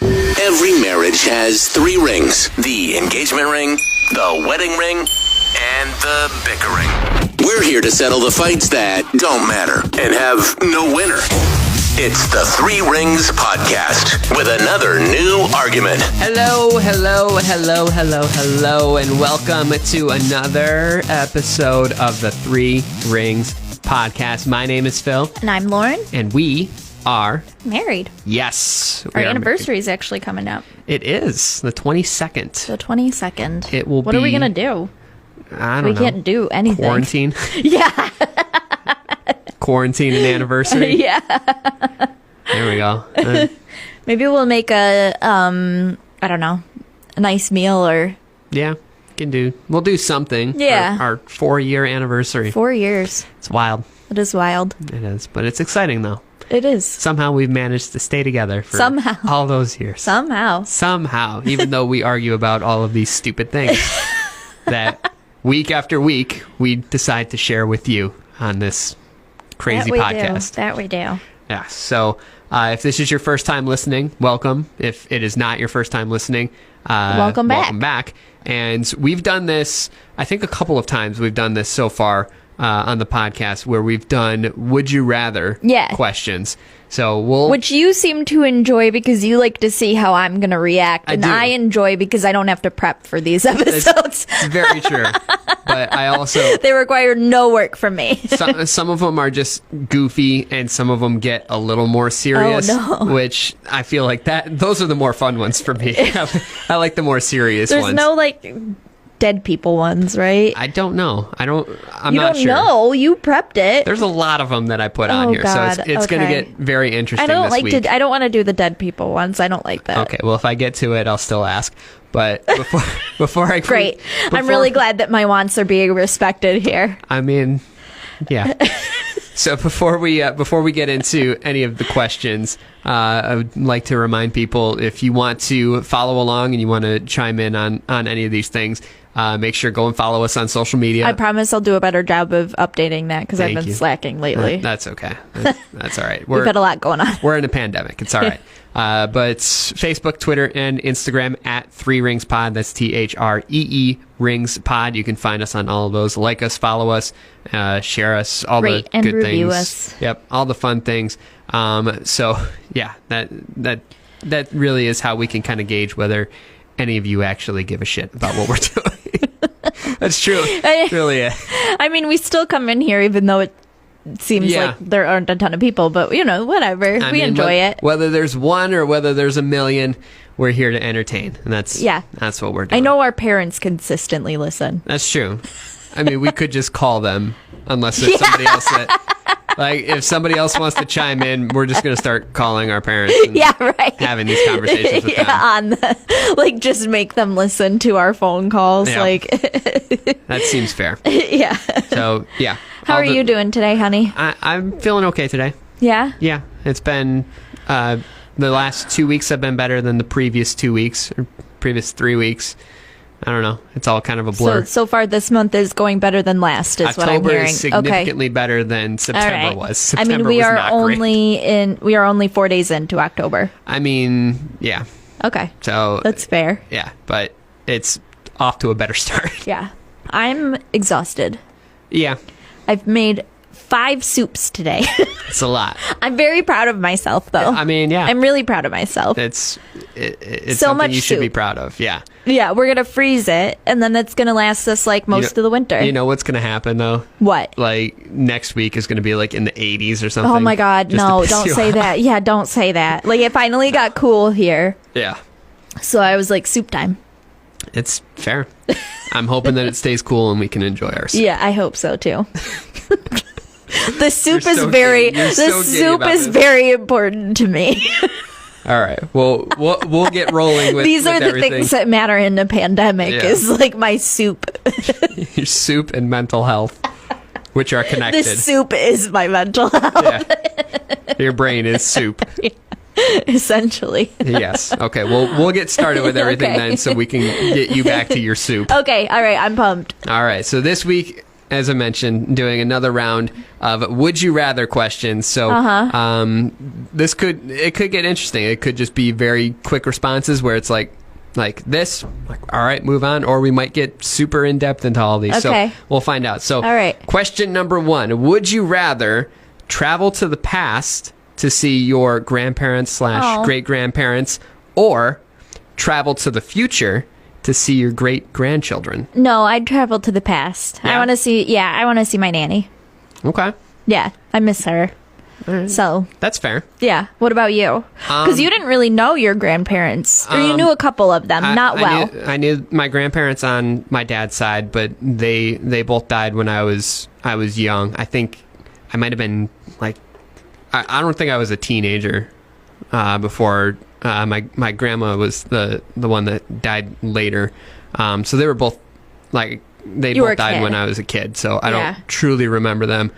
Every marriage has 3 rings. The engagement ring, the wedding ring, and the bicker ring. We're here to settle the fights that don't matter and have no winner. It's the 3 Rings Podcast with another new argument. Hello, and welcome to another episode of the 3 Rings Podcast. My name is Phil. And I'm Lauren. And we are married. Yes. Our anniversary is actually coming up. It is the 22nd. The 22nd. It will What are we going to do? I don't know. We can't do anything. Quarantine. Yeah. Quarantine and anniversary. Yeah. There we go. Maybe we'll make I don't know, a nice meal or... Yeah, we'll do something. Yeah. Our 4-year anniversary. 4 years. It's wild. It is wild. It is, but it's exciting though. It is. Somehow we've managed to stay together for all those years. Somehow, even though we argue about all of these stupid things that week after week we decide to share with you on this crazy podcast. That we do. Yeah. So if this is your first time listening, welcome. If it is not your first time listening, welcome back. Welcome back. And we've done this, I think a couple of times we've done this so far on the podcast where we've done would you rather questions. So which you seem to enjoy because you like to see how I'm going to react. And I enjoy because I don't have to prep for these episodes. It's very true. But I also... They require no work from me. some of them are just goofy and some of them get a little more serious. Oh, no. Which I feel like those are the more fun ones for me. I like the more serious ones. There's no dead people ones, right? I don't know. I'm not sure. You don't know. You prepped it. There's a lot of them that I put on here, God. so it's going to get very interesting. I week. I don't want to do the dead people ones. I don't like that. Okay, well, if I get to it, I'll still ask. But before I great, I'm really glad that my wants are being respected here. I mean, yeah. So before we get into any of the questions, I would like to remind people if you want to follow along and you want to chime in on any of these things, make sure go and follow us on social media. I promise I'll do a better job of updating that because I've been slacking lately. That's okay. That's all right. We've had a lot going on. We're in a pandemic. It's all right. But Facebook, Twitter, and Instagram at 3 Rings Pod. That's THREE Rings Pod. You can find us on all of those. Like us, follow us, share us, all Rate the and good review things. Us. Yep, all the fun things. So yeah, that really is how we can kind of gauge whether any of you actually give a shit about what we're doing. That's true. Really. I mean, we still come in here even though it seems like there aren't a ton of people, but whatever. We enjoy it. Whether there's one or whether there's a million, we're here to entertain. And that's what we're doing. I know our parents consistently listen. That's true. I mean, we could just call them unless there's somebody else that... if somebody else wants to chime in, we're just going to start calling our parents and having these conversations with them. Just make them listen to our phone calls. Yeah. That seems fair. Yeah. So, yeah. How are you doing today, honey? I'm feeling okay today. Yeah? Yeah. It's been... the last 2 weeks have been better than the previous 2 weeks, or previous 3 weeks. I don't know. It's all kind of a blur. So far this month is going better than last, is what I'm hearing. October is significantly better than September was. September we are was only 4 days into October. I mean, yeah. Okay. So that's fair. Yeah, but it's off to a better start. Yeah. I'm exhausted. Yeah. I've made 5 soups today. It's a lot. I'm very proud of myself, though. I mean, yeah. I'm really proud of myself. It's so something much you should soup. be proud of. Yeah. Yeah, we're going to freeze it, and then it's going to last us, most of the winter. You know what's going to happen, though? What? Next week is going to be, in the 80s or something. Oh, my God. No, don't say that. Yeah, don't say that. It finally got cool here. Yeah. So I was soup time. It's fair. I'm hoping that it stays cool and we can enjoy our soup. Yeah, I hope so, too. The soup is very important to me. All right. Well, we'll get rolling with these are the everything. things that matter in the pandemic. Yeah. Is my soup. Your soup and mental health, which are connected. The soup is my mental health. Yeah. Your brain is soup. Yeah. Essentially. Yes. Okay. Well, we'll get started with everything then, so we can get you back to your soup. Okay. All right. I'm pumped. All right. So this week as I mentioned, doing another round of Would You Rather questions. So this could get interesting. It could just be very quick responses where it's like this, all right, move on, or we might get super in-depth into all these. Okay. So we'll find out. So all right. Question number 1, would you rather travel to the past to see your grandparents / great-grandparents, or travel to the future to see your great-grandchildren? No, I'd travel to the past. Yeah? I want to see my nanny. Okay. Yeah, I miss her. So that's fair. Yeah. What about you? Because you didn't really know your grandparents, or you knew a couple of them, not well. I knew my grandparents on my dad's side, but they both died when I was young. I think I might have been like, I don't think I was a teenager before my grandma was the one that died later. So they were both like, they both died when I was a kid. So I don't truly remember them.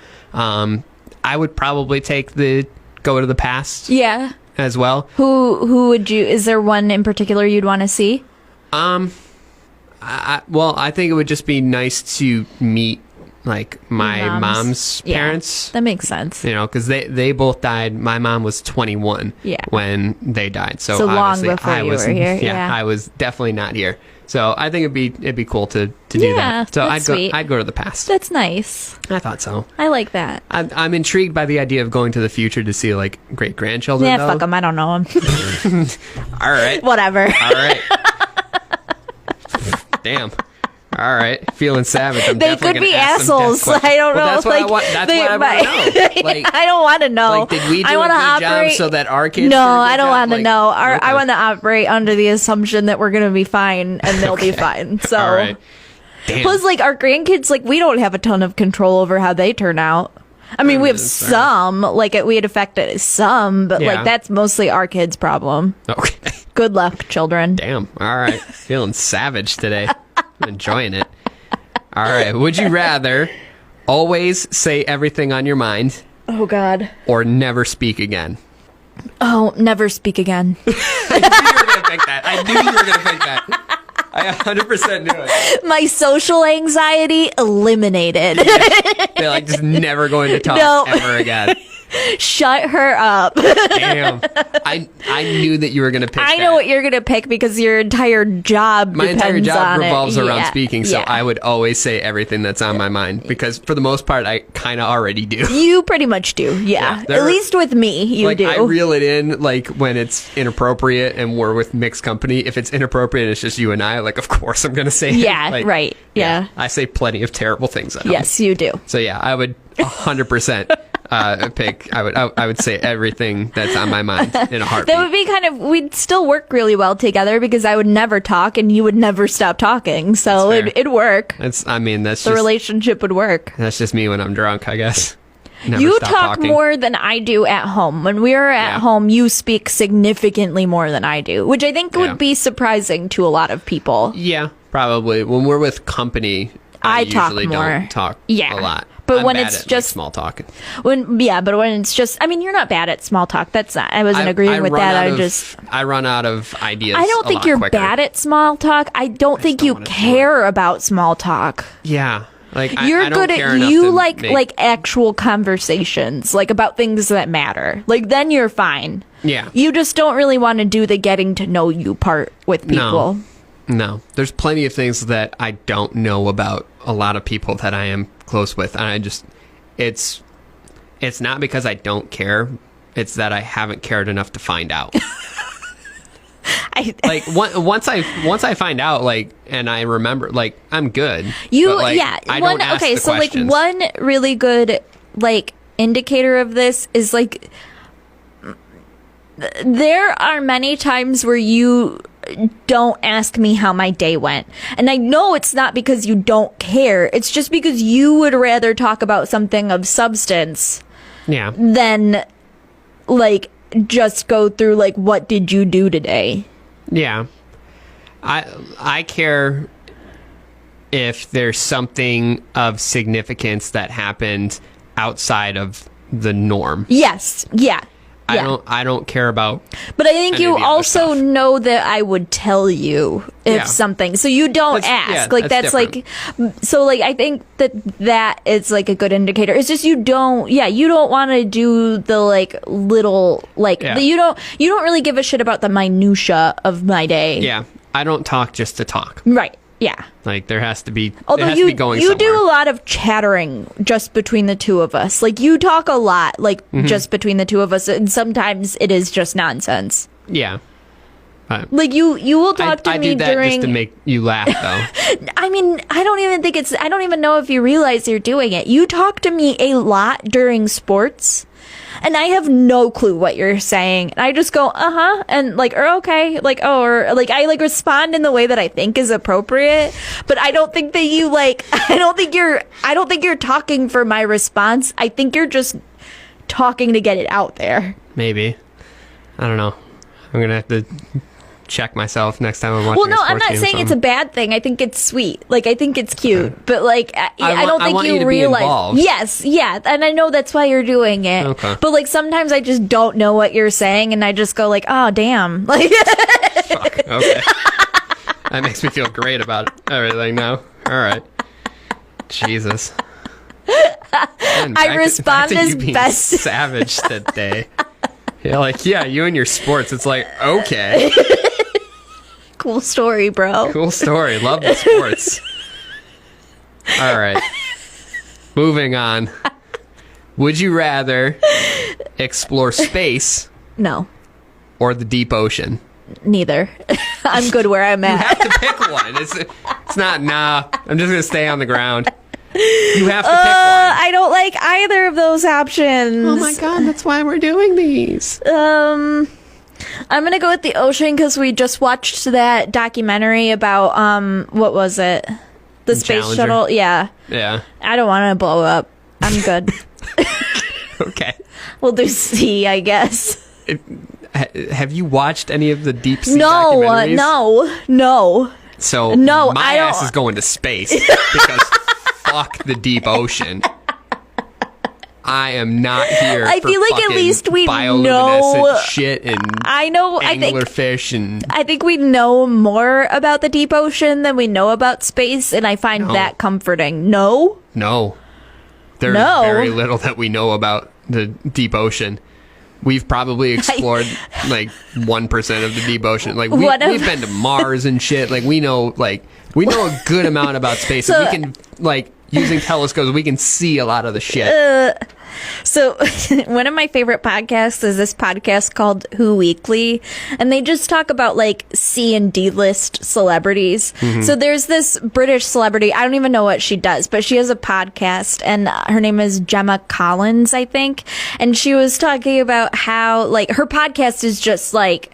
I would probably take go to the past. Yeah. As well. Who would you? Is there one in particular you'd want to see? Well, I think it would just be nice to meet like my mom's parents. That makes sense. You know, because they both died. My mom was 21 when they died. So long before you were here. Yeah, I was definitely not here. So I think it'd be cool to do that. So I'd go to the past. That's nice. I thought so. I like that. I'm intrigued by the idea of going to the future to see like great grandchildren. Yeah, fuck them. I don't know them. All right. Whatever. All right. Damn. All right, feeling savage. They could be assholes. I don't know. That's what I want. That's what I want to know. Like, I don't want to know. Like, did we do a good job so that our kids? No, I don't want to know. I want to operate under the assumption that we're going to be fine and they'll be fine. So, all right. Damn. Plus, like our grandkids, like we don't have a ton of control over how they turn out. I mean, we have some, like we had affected some, but like that's mostly our kids' problem. Okay. Good luck, children. Damn. All right. Feeling savage today. I'm enjoying it. All right. Would you rather always say everything on your mind? Oh, God. Or never speak again? Oh, never speak again. I knew you were going to pick that. I knew you were going to pick that. I 100% knew it. My social anxiety eliminated. They're like just never going to talk ever again. Shut her up. Damn. I knew that you were going to pick I know what you're going to pick because your entire job my entire job revolves around Yeah. speaking, so I would always say everything that's on my mind because for the most part, I kind of already do. You pretty much do, yeah. At least with me, you like, do. I reel it in like when it's inappropriate and we're with mixed company. If it's inappropriate and it's just you and I, like, of course I'm going to say it. Yeah, like, right. Yeah. I say plenty of terrible things at home. Yes, you do. So yeah, I would 100% pick. I would say everything that's on my mind in a heartbeat. That would be we'd still work really well together because I would never talk and you would never stop talking. So it'd work. That's the relationship would work. That's just me when I'm drunk, I guess. Never you stop talk talking. more than I do at home. When we are at home, you speak significantly more than I do, which I think would be surprising to a lot of people. Yeah, probably. When we're with company, I usually talk more. don't talk a lot. But I'm when bad it's at, just small talk. But when it's just, I mean, you're not bad at small talk. That's not. I wasn't agreeing with that. I run out of ideas. I don't think you're bad at small talk. I don't think you care about small talk. Yeah, like you're I don't good care at enough you to like make... like actual conversations, like about things that matter. Like then you're fine. Yeah, you just don't really want to do the getting to know you part with people. No, there's plenty of things that I don't know about a lot of people that I am close with, and I just. It's not because I don't care. It's that I haven't cared enough to find out. Once I find out, like, and I remember, like, I'm good. I don't ask the questions. One really good like indicator of this is like there are many times where you don't ask me how my day went. And I know it's not because you don't care. It's just because you would rather talk about something of substance than, like, just go through, like, what did you do today? Yeah. I care if there's something of significance that happened outside of the norm. Yes. Yeah. I don't care about. But I think you also know that I would tell you if something, so you don't ask. That's like, so like I think that is like a good indicator. It's just you don't want to do the like little you don't really give a shit about the minutia of my day. Yeah, I don't talk just to talk. Right. Yeah. Like there has to be. Although you do a lot of chattering just between the two of us. Like you talk a lot, just between the two of us, and sometimes it is just nonsense. Yeah. Like you will talk to me do that during just to make you laugh, though. I mean, I don't even know if you realize you're doing it. You talk to me a lot during sports. And I have no clue what you're saying. And I just go, and like, or okay, like, oh, or like, I like respond in the way that I think is appropriate. But I don't think that you like, I don't think you're talking for my response. I think you're just talking to get it out there. Maybe. I don't know. I'm going to have to check myself next time I'm watching. Well, no, I'm not saying it's a bad thing. I think it's sweet. Like I think it's cute, but like I don't think you realize. Yes, yeah, and I know that's why you're doing it. Okay. But like sometimes I just don't know what you're saying, and I just go like, oh damn, like. Fuck. Okay. That makes me feel great about everything now. All right. Jesus. Man, I respond as best. Savage today. You're like, yeah, you and your sports. It's like, okay. Cool story, bro. Cool story. Love the sports. All right. Moving on. Would you rather explore space? No. Or the deep ocean? Neither. I'm good where I'm at. You have to pick one. It's not, I'm just going to stay on the ground. You have to pick one. I don't like either of those options. Oh my god, that's why we're doing these. I'm gonna go with the ocean because we just watched that documentary about what was it? The space Challenger. shuttle. Yeah. Yeah. I don't want to blow up. I'm good. Okay. We'll do C, I guess. Have you watched any of the deep sea documentaries? No. So no, my ass is going to space because fuck the deep ocean. I am not here. I for feel like at least we know shit and I know. anglerfish and I think we know more about the deep ocean than we know about space, and I find that comforting. No. There's very little that we know about the deep ocean. We've probably explored like 1% of the deep ocean. Like we've been to Mars and shit. Like we know a good amount about space. So, and we can like using telescopes, we can see a lot of the shit. So one of my favorite podcasts is this podcast called Who Weekly, and they just talk about like C and D list celebrities. Mm-hmm. So there's this British celebrity, I don't even know what she does, but she has a podcast, and her name is Gemma Collins, I think. And she was talking about how like her podcast is just like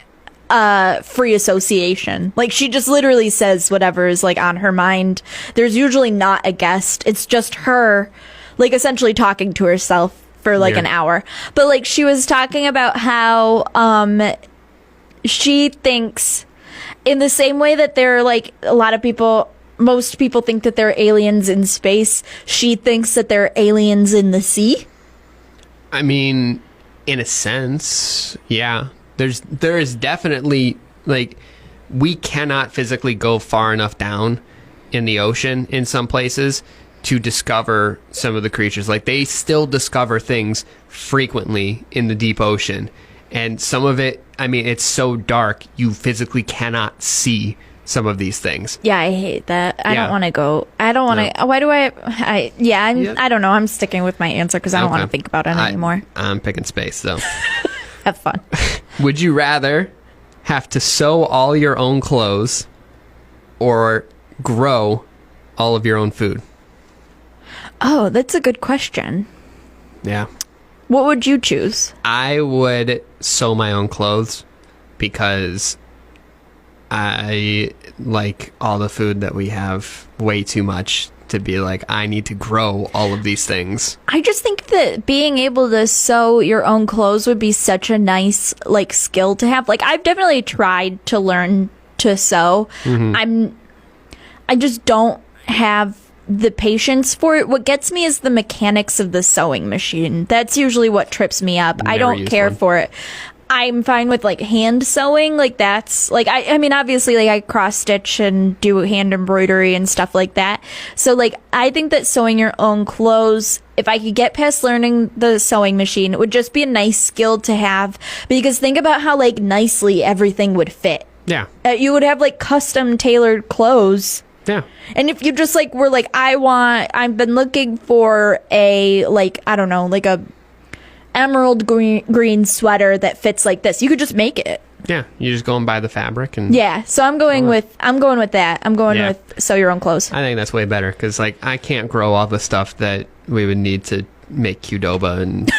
free association. Like she just literally says whatever is like on her mind. There's usually not a guest. It's just her like essentially talking to herself for like an hour. But like she was talking about how she thinks in the same way that there are like a lot of people, most people think that there are aliens in space. She thinks that there are aliens in the sea. I mean, in a sense, yeah. There is definitely like we cannot physically go far enough down in the ocean in some places to discover some of the creatures. Like they still discover things frequently in the deep ocean, and some of it, I mean, it's so dark you physically cannot see some of these things. Yeah, I hate that. I don't want to go. I don't want to. No. Why do I don't know. I'm sticking with my answer because I don't want to think about it anymore. I'm picking space though. Have fun. Would you rather have to sew all your own clothes or grow all of your own food? Oh, that's a good question. Yeah. What would you choose? I would sew my own clothes because I like all the food that we have way too much to be like, I need to grow all of these things. I just think that being able to sew your own clothes would be such a nice like skill to have. Like I've definitely tried to learn to sew. Mm-hmm. I just don't have the patience for it. What gets me is the mechanics of the sewing machine. That's usually what trips me up. I don't care for it. I'm fine with like hand sewing. Like that's like, I mean, obviously like I cross stitch and do hand embroidery and stuff like that. So like, I think that sewing your own clothes, if I could get past learning the sewing machine, it would just be a nice skill to have, because think about how like nicely everything would fit. Yeah. You would have like custom tailored clothes. Yeah. And if you just like were like, I've been looking for a like, I don't know, like a emerald green sweater that fits like this, you could just make it. Yeah, you just go and buy the fabric and so I'm going with that. I'm going with sew your own clothes. I think that's way better, because like I can't grow all the stuff that we would need to make Qdoba and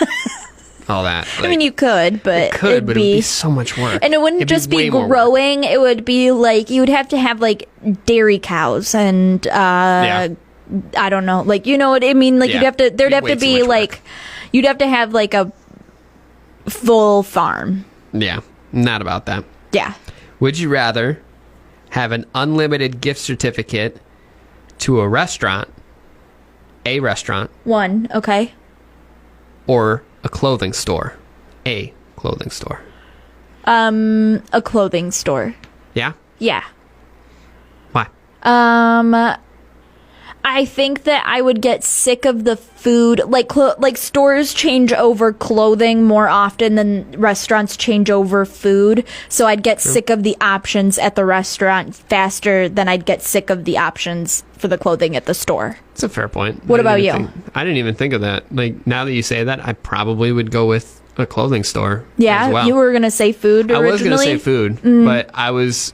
all that. Like, I mean, you could, but it would be so much work, and it wouldn't just be growing. It would be like you would have to have like dairy cows and I don't know, like, you know what I mean, like you'd have to, there'd have to be like, you'd have to have like a full farm. Yeah, not about that. Yeah. Would you rather have an unlimited gift certificate to a restaurant, one, okay, or a clothing store, a clothing store? A clothing store. Yeah? Yeah. Why? I think that I would get sick of the food. Like stores change over clothing more often than restaurants change over food. So I'd get sick of the options at the restaurant faster than I'd get sick of the options for the clothing at the store. That's a fair point. What about you? I didn't even think of that. Like, now that you say that, I probably would go with a clothing store. Yeah, as well. You were going to say food originally? I was going to say food, but I was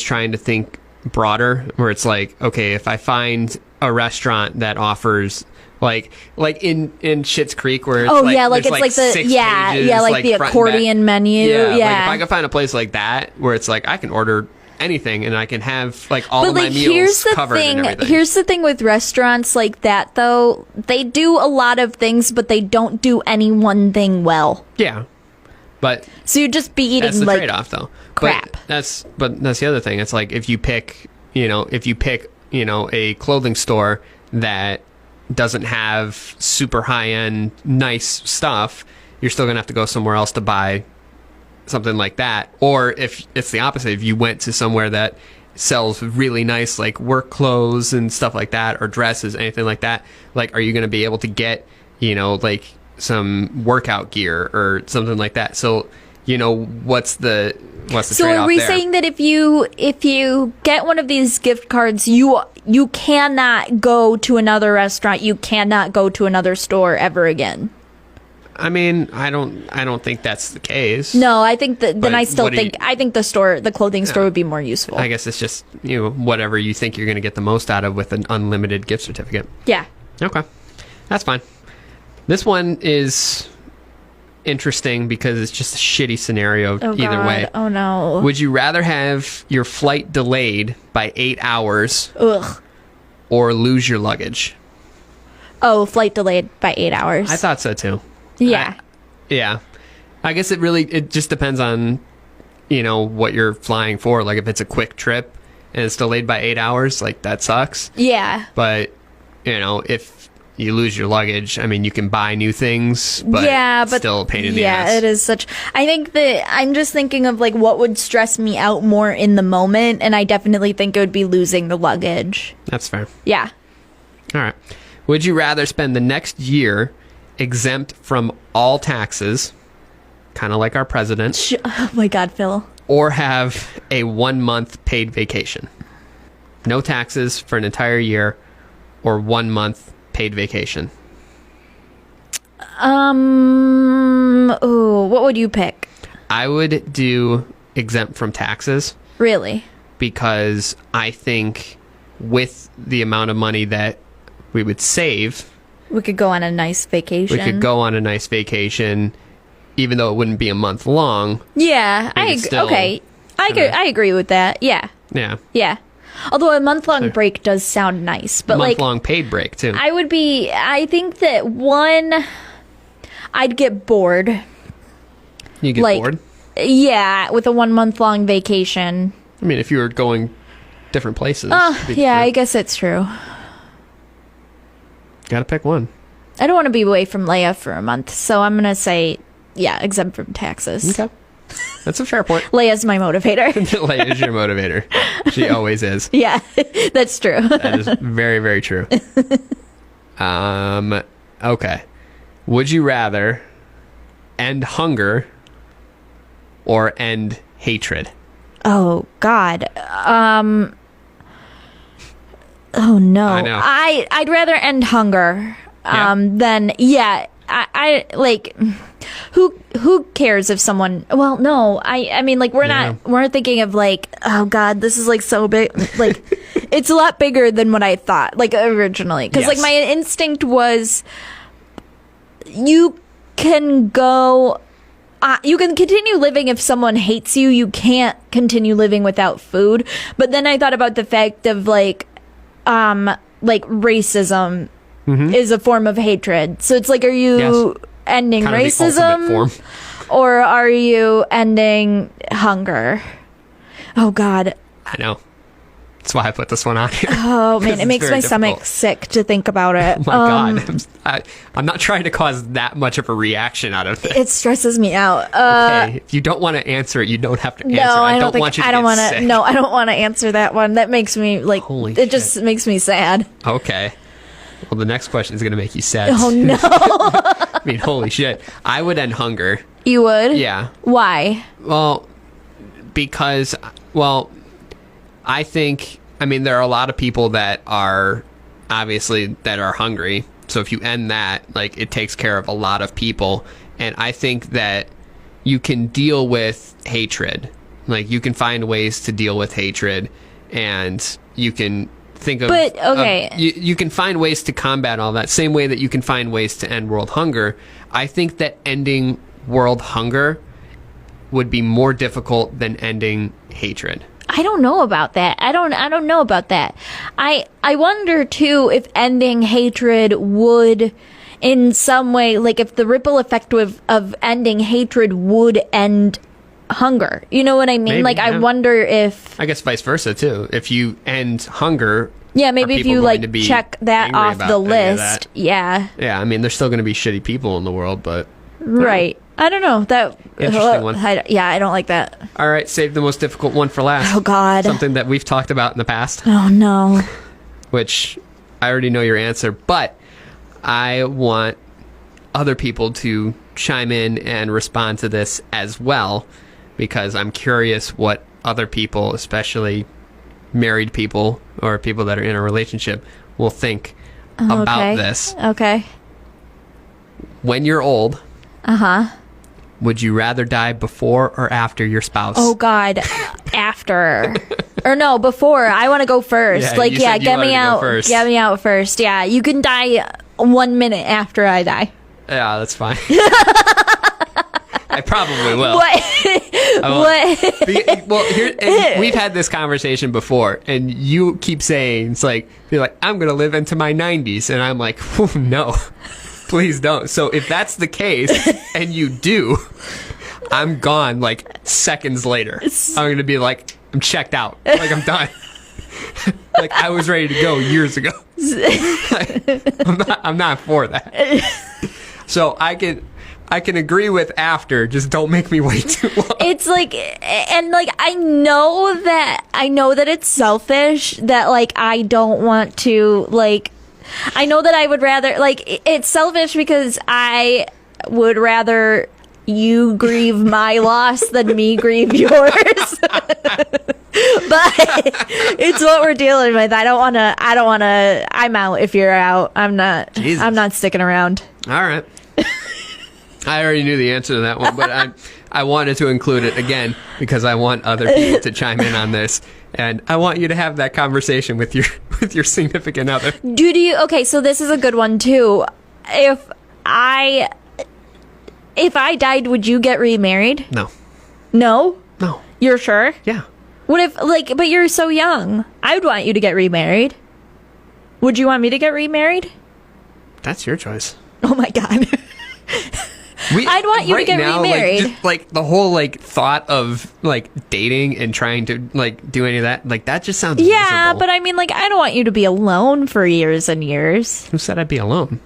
trying to think broader, where it's like, okay, if I find a restaurant that offers like in Schitt's Creek, where it's it's like the pages, like the accordion menu. Like if I could find a place like that where it's like I can order anything and I can have like all of my meals covered and everything. Here's the thing with restaurants like that, though, they do a lot of things, but they don't do any one thing well. Yeah, but so you'd just be eating that's the like trade-off, though. Crap. But that's the other thing. It's like if you pick a clothing store that doesn't have super high-end nice stuff, you're still gonna have to go somewhere else to buy something like that. Or if it's the opposite, if you went to somewhere that sells really nice like work clothes and stuff like that, or dresses, anything like that, like, are you going to be able to get like some workout gear or something like that? So what's the trade-off? So are we saying that if you get one of these gift cards, you cannot go to another restaurant, you cannot go to another store ever again? I mean, I don't think that's the case. No, I think that then I think the clothing store would be more useful. I guess it's just, whatever you think you're going to get the most out of with an unlimited gift certificate. Yeah. Okay. That's fine. This one is interesting because it's just a shitty scenario either way. Oh no. Would you rather have your flight delayed by 8 hours or lose your luggage? Oh, flight delayed by 8 hours. I thought so too. Yeah. I guess it just depends on, what you're flying for. Like if it's a quick trip and it's delayed by 8 hours, like that sucks. Yeah. But, if you lose your luggage, I mean, you can buy new things, but it's still a pain in the ass. Yeah, it is I think that I'm just thinking of like what would stress me out more in the moment, and I definitely think it would be losing the luggage. That's fair. Yeah. All right. Would you rather spend the next year exempt from all taxes, kind of like our president? Oh my God, Phil. Or have a 1 month paid vacation? No taxes for an entire year, or 1 month paid vacation. What would you pick? I would do exempt from taxes. Really? Because I think with the amount of money that we would save, we could go on a nice vacation. Even though it wouldn't be a month long. Yeah, I agree with that. Yeah. Yeah. Yeah. Although a month-long break does sound nice, but month-long paid break too. I think that I'd get bored. You get bored? Yeah, with a 1 month long vacation. I mean, if you were going different places. Yeah, I guess it's true. Gotta pick one. I don't want to be away from Leia for a month, so I'm going to say, yeah, exempt from taxes. Okay. That's a fair point. Leia's my motivator. Leia is your motivator. She always is. Yeah, that's true. That is very, very true. Okay. Would you rather end hunger or end hatred? Oh, God. Oh, no. I know. I'd rather end hunger than, I like, who cares if someone, well, no, I mean, like, we're thinking of, like, oh, God, this is, like, so big, like, it's a lot bigger than what I thought, like, originally. Because, like, my instinct was, you can continue living if someone hates you. You can't continue living without food. But then I thought about the fact of, like racism is a form of hatred. So it's like, are you ending kind of racism or are you ending hunger? Oh, God. I know. That's why I put this one on here. Oh, man, it makes my stomach sick to think about it. Oh, my God. I'm not trying to cause that much of a reaction out of this. It stresses me out. Okay, if you don't want to answer it, you don't have to answer. No, I don't want you to get sick. No, I don't want to answer that one. That makes me, like, just makes me sad. Okay. Well, the next question is going to make you sad. Oh, no. I mean, holy shit. I would end hunger. You would? Yeah. Why? Well, because, I think, there are a lot of people that are hungry. So if you end that, like, it takes care of a lot of people. And I think that you can deal with hatred. Like, you can find ways to deal with hatred, and you can think of... But, okay. You can find ways to combat all that. Same way that you can find ways to end world hunger. I think that ending world hunger would be more difficult than ending hatred. I don't know about that. I don't know about that. I wonder too if ending hatred would in some way, like, if the ripple effect of ending hatred would end hunger. You know what I mean? Maybe, like, I wonder if... I guess vice versa too. If you end hunger... Yeah, maybe if you, like, check that off the list. Yeah. Yeah, there's still going to be shitty people in the world, but... Right. I don't know. That interesting one. I don't like that. All right, save the most difficult one for last. Oh, God. Something that we've talked about in the past. Oh, no. Which I already know your answer, but I want other people to chime in and respond to this as well, because I'm curious what other people, especially married people or people that are in a relationship, will think about this. Okay. When you're old... Would you rather die before or after your spouse? Oh, God. After. Or no, before. I want to go first. Get me out. Get me out first. Yeah, you can die 1 minute after I die. Yeah, that's fine. I probably will. What? Well, we've had this conversation before, and you keep saying, you're like, I'm going to live into my 90s. And I'm like, no. Please don't. So if that's the case, and you do, I'm gone, like, seconds later. I'm going to be like, I'm checked out. Like, I'm done. Like, I was ready to go years ago. I'm not for that. So I can agree with after, just don't make me wait too long. It's like, and like, I know that it's selfish that, like, I don't want to, like, I know that I would rather, like, it's selfish because I would rather you grieve my loss than me grieve yours. But it's what we're dealing with. I don't want to, I'm out if you're out. I'm not sticking around. All right. I already knew the answer to that one, but I wanted to include it again because I want other people to chime in on this, and I want you to have that conversation with your significant other. Okay, so this is a good one too. If I died, would you get remarried? No. No? No. You're sure? Yeah. What if, like, but you're so young. I would want you to get remarried. Would you want me to get remarried? That's your choice. Oh my God. I'd want you to get remarried. Like the whole thought of dating and trying to do any of that, that just sounds miserable. But I mean, I don't want you to be alone for years and years. Who said I'd be alone?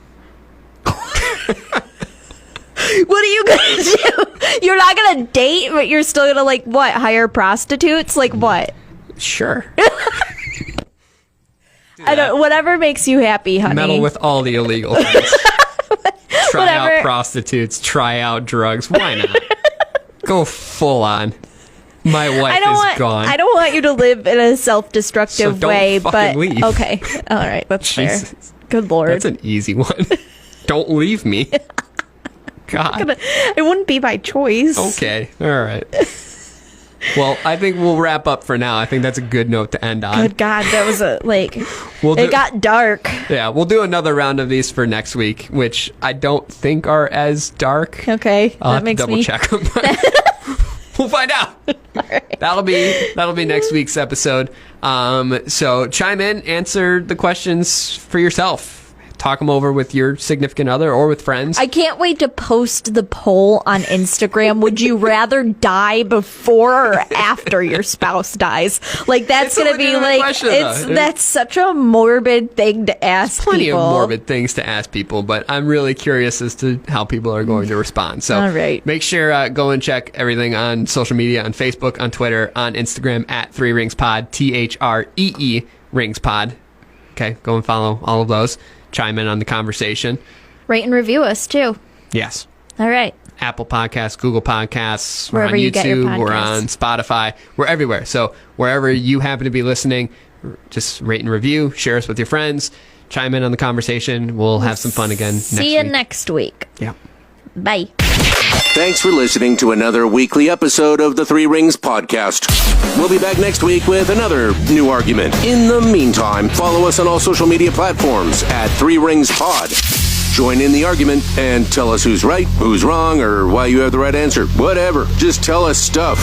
What are you gonna do? You're not gonna date, but you're still gonna hire prostitutes? What? Sure. I don't. Whatever makes you happy, honey. Meddle with all the illegal things. Try out prostitutes. Try out drugs. Why not? Go full on. My wife is gone. I don't want you to live in a self-destructive way, but leave. Okay. All right, that's fair. Good Lord. That's an easy one. Don't leave me. God. It wouldn't be by choice. Okay. All right. Well, I think we'll wrap up for now. I think that's a good note to end on. Good God, that was it got dark. Yeah, we'll do another round of these for next week, which I don't think are as dark. Okay, I'll have to double check them. We'll find out. All right. That'll be next week's episode. So chime in, answer the questions for yourself. Talk them over with your significant other or with friends. I can't wait to post the poll on Instagram. Would you rather die before or after your spouse dies? That's going to be that's such a morbid thing to ask people. Plenty of morbid things to ask people, but I'm really curious as to how people are going to respond. So all right. Make sure go and check everything on social media, on Facebook, on Twitter, on Instagram at 3RingsPod, THREE RingsPod. Okay, go and follow all of those. Chime in on the conversation. Rate and review us, too. Yes. All right. Apple Podcasts, Google Podcasts. Wherever we're on you get your YouTube. podcasts. We're on Spotify. We're everywhere. So wherever you happen to be listening, just rate and review. Share us with your friends. Chime in on the conversation. We'll have some fun again next week. See you next week. Yeah. Bye. Thanks for listening to another weekly episode of the Three Rings Podcast. We'll be back next week with another new argument. In the meantime, follow us on all social media platforms at 3 Rings Pod. Join in the argument and tell us who's right, who's wrong, or why you have the right answer. Whatever. Just tell us stuff.